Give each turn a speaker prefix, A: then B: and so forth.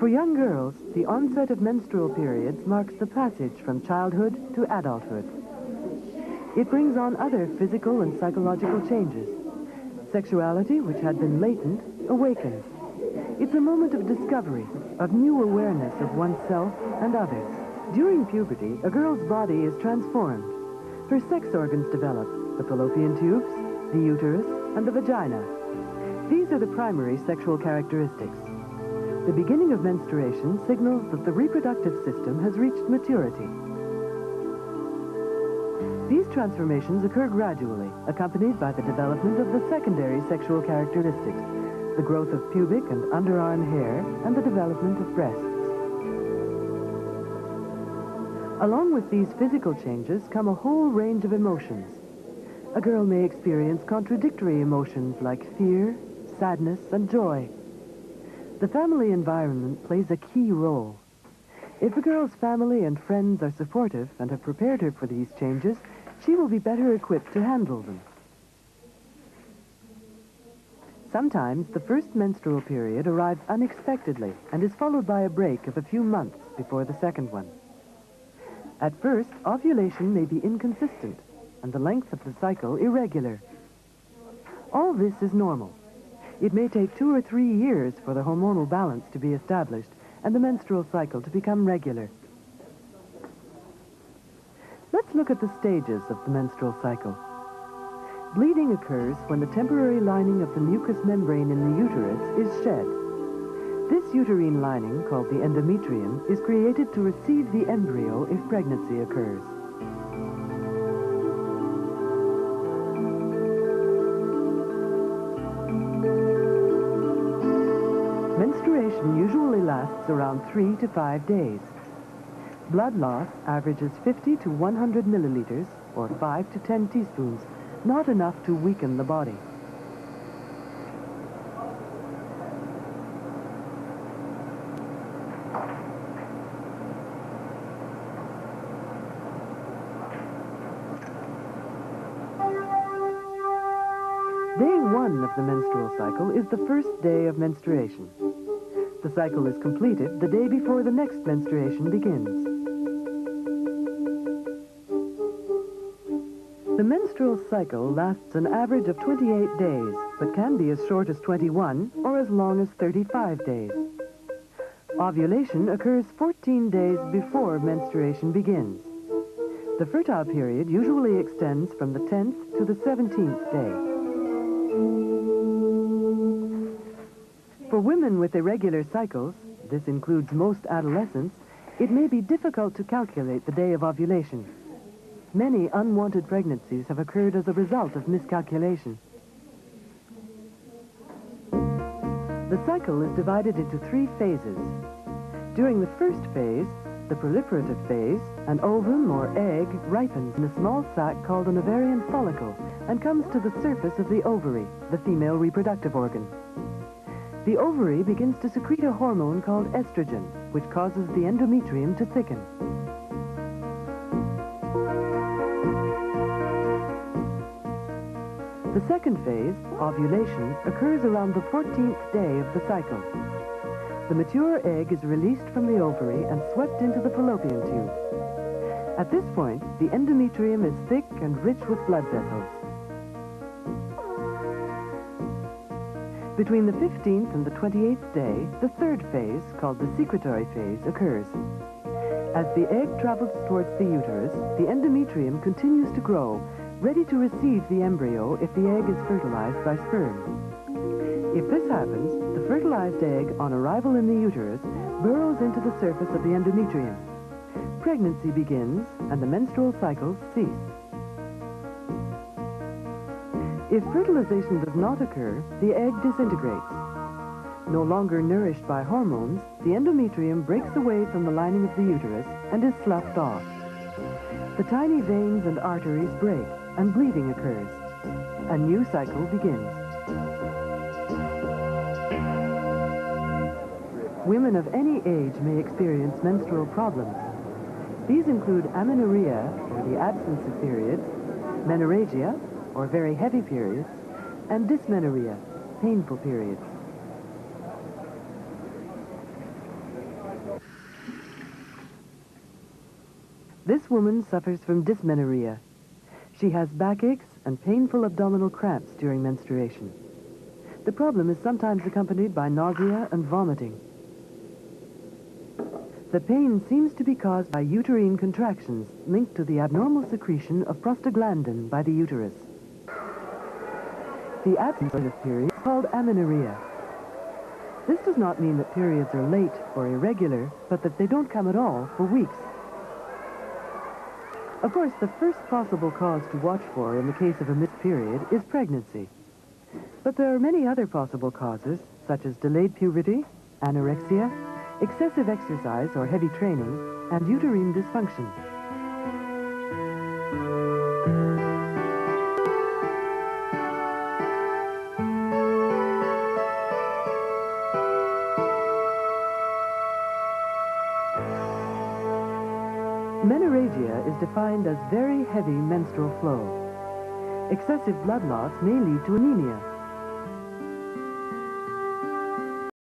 A: For young girls, the onset of menstrual periods marks the passage from childhood to adulthood. It brings on other physical and psychological changes. Sexuality, which had been latent, awakens. It's a moment of discovery, of new awareness of oneself and others. During puberty, a girl's body is transformed. Her sex organs develop, the fallopian tubes, the uterus, and the vagina. These are the primary sexual characteristics. The beginning of menstruation signals that the reproductive system has reached maturity. These transformations occur gradually, accompanied by the development of the secondary sexual characteristics, the growth of pubic and underarm hair, and the development of breasts. Along with these physical changes come a whole range of emotions. A girl may experience contradictory emotions like fear, sadness, and joy. The family environment plays a key role. If a girl's family and friends are supportive and have prepared her for these changes, she will be better equipped to handle them. Sometimes the first menstrual period arrives unexpectedly and is followed by a break of a few months before the second one. At first, ovulation may be inconsistent and the length of the cycle irregular. All this is normal. It may take 2 or 3 years for the hormonal balance to be established and the menstrual cycle to become regular. Let's look at the stages of the menstrual cycle. Bleeding occurs when the temporary lining of the mucous membrane in the uterus is shed. This uterine lining, called the endometrium, is created to receive the embryo if pregnancy occurs. Menstruation usually lasts around 3 to 5 days. Blood loss averages 50 to 100 milliliters, or 5 to 10 teaspoons, not enough to weaken the body. Day 1 of the menstrual cycle is the first day of menstruation. The cycle is completed the day before the next menstruation begins. The menstrual cycle lasts an average of 28 days, but can be as short as 21 or as long as 35 days. Ovulation occurs 14 days before menstruation begins. The fertile period usually extends from the 10th to the 17th day. For women with irregular cycles, this includes most adolescents, it may be difficult to calculate the day of ovulation. Many unwanted pregnancies have occurred as a result of miscalculation. The cycle is divided into 3 phases. During the first phase, the proliferative phase, an ovum or egg ripens in a small sac called an ovarian follicle and comes to the surface of the ovary, the female reproductive organ. The ovary begins to secrete a hormone called estrogen, which causes the endometrium to thicken. The second phase, ovulation, occurs around the 14th day of the cycle. The mature egg is released from the ovary and swept into the fallopian tube. At this point, the endometrium is thick and rich with blood vessels. Between the 15th and the 28th day, the third phase, called the secretory phase, occurs. As the egg travels towards the uterus, the endometrium continues to grow, ready to receive the embryo if the egg is fertilized by sperm. If this happens, the fertilized egg, on arrival in the uterus, burrows into the surface of the endometrium. Pregnancy begins, and the menstrual cycles cease. If fertilization does not occur, the egg disintegrates. No longer nourished by hormones, the endometrium breaks away from the lining of the uterus and is sloughed off. The tiny veins and arteries break, and bleeding occurs. A new cycle begins. Women of any age may experience menstrual problems. These include amenorrhea, or the absence of periods, menorrhagia, or very heavy periods, and dysmenorrhea, painful periods. woman suffers from dysmenorrhea. She has backaches and painful abdominal cramps during menstruation. The problem is sometimes accompanied by nausea and vomiting. The pain seems to be caused by uterine contractions linked to the abnormal secretion of prostaglandin by the uterus. The absence of period is called amenorrhea. This does not mean that periods are late or irregular, but that they don't come at all for weeks. Of course, the first possible cause to watch for in the case of a missed period is pregnancy. But there are many other possible causes, such as delayed puberty, anorexia, excessive exercise or heavy training, and uterine dysfunction. Menorrhagia is defined as very heavy menstrual flow. Excessive blood loss may lead to anemia,